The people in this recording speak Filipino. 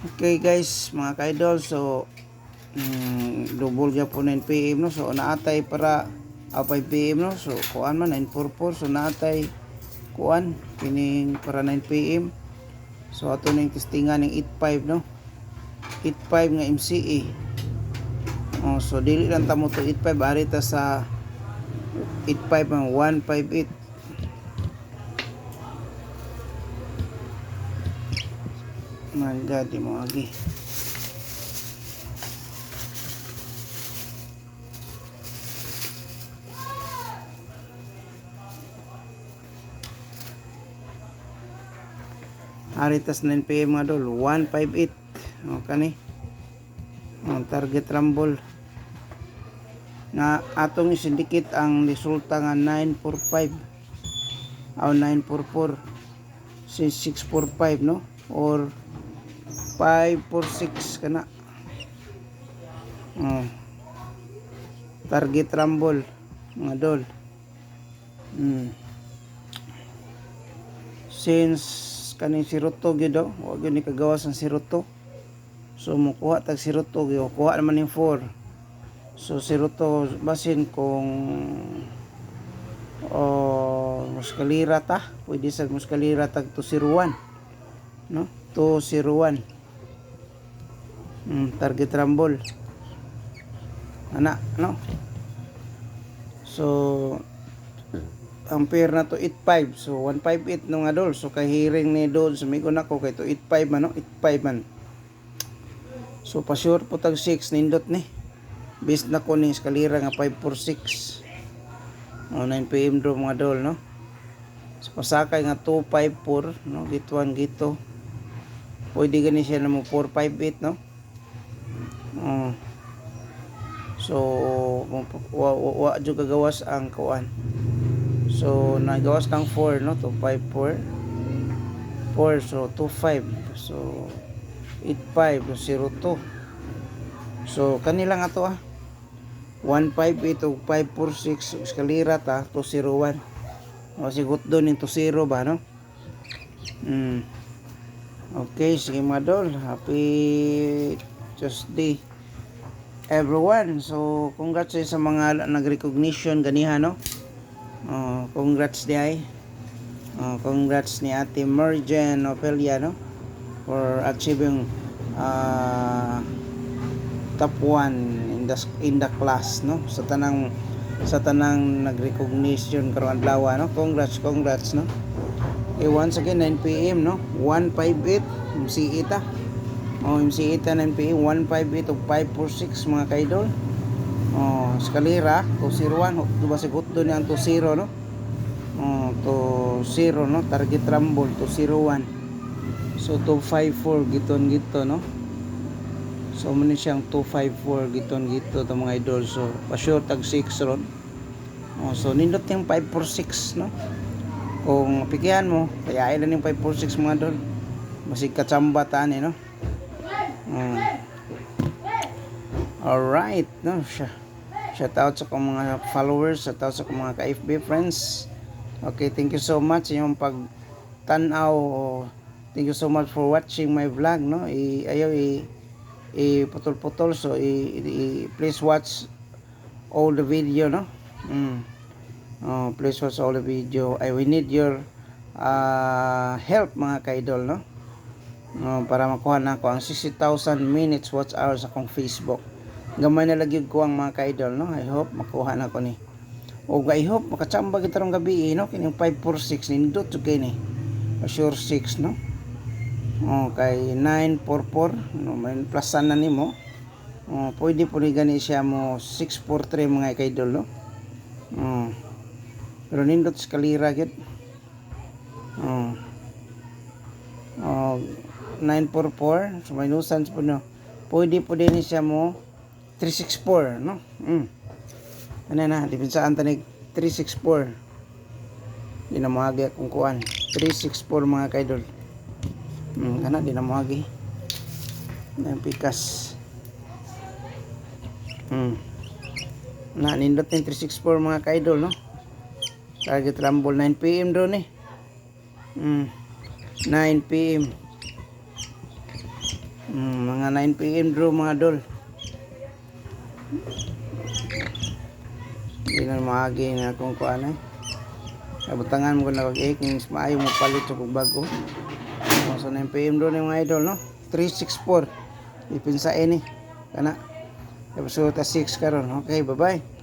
Okay guys, mga ka-idol, so double gya po 9 PM no. So naatay para 5 PM no. So kuan man 944, so naatay kuan kining para 9 PM. So ato ning testingan ning 85 no. 85 nga MCA. So dili lang ta mo to 85, ari ta sa 85 ang 158. Di mo agi. Aritas 9 PM nga dol, 158. O kani. Ang target rumble na atong isindikit ang resulta nga 945 o 944 645 no, or 546 kana. Target rumble mga dol. Since kaning 02 gyud daw, wa gyud ni kagawas ang 02. So mukuha tag 02 gyud, kuha naman ning 4. So 02 basin kung muskalira ta, pwede sa muskalira tag 201 no, 201. Target rumble ana no. So ang pair na to 85, so 158 no nga dol. So kay hearing ni dol sumigon ako kay to 85 man no, 85 man. So pa sure po tag 6 nindot ni bis na ko ni eskalera nga 546 o 9 PM do mga dol no. So pasakay nga 254 no, gituan gito pwede gani siya na mo 458 no. So wa jud kagawas ang kuan. So nagawas ng 4 no, 254 4, so 25, so 85, 02. So kanila nga to 158 o 546 eskalera ta 201. O sigot doon yung 20 ba no. Okay, sige mga dol, happy Tuesday everyone. So congrats sa mga nag-recognition ganiha no. Congrats di ay. Congrats ni Ate Mergen Opelia no, for achieving top 1 in the class no, sa tanang nag-recognition karon adlaw no. Congrats no. Once again 9 PM no, 158 MCA ta. MCA ta 9 PM 158 o 546 mga kaidol. Eskalera 201, diba sigot doon yung 20 no. 20 no, target rumble 201. So 254 gito no. So muna siyang 254 gito to mga idol. So pa sure tag 6 ron. So nindot yung 546 no. Kung pikihan mo kaya ilan yung 546 mga idol, masig katsamba tani no. Alright no. Shout out sa kong mga followers, shout out sa kong mga ka-FB friends. Okay, thank you so much sa inyong pagtanaw. Thank you so much for watching my vlog no. Ayaw putol-putol, so please watch all the video no. Please watch all the video. We need your help mga ka-idol no. Para makuha na ko ang 60,000 minutes watch hours sa akong Facebook. Gamay na lagi ko ang mga ka-idol no. I hope makuha na ko ni. O I hope makatsamba kita rong gabi no, kining 546 nindot jud kay ni. Sure 6 no. Kay 944 no, may plusan na nimo. Pwede po ni gani siya mo 643 mga ka-idol no. Pero nindot eskalera gyud. 944, so minusan po no. Pwede po din siya mo 364 no. Ano na, dipinsaan tanig 364. Di na mahagi akong kuan. 364 mga kaidol. Kana di na mahagi. Ang pikas. Na nindot ng 364 mga kaidol no. Target rumble 9 PM doon 9 PM. Mga 9 PM draw mga idol. Hindi na maagi na kung kuan eh. Kabutangan mo na kag kings maayo mo palit sa kog bago. So 9 PM draw ni mga idol no. 364. Ipinsa ini kana. Episode 6 karon. Okay, bye-bye.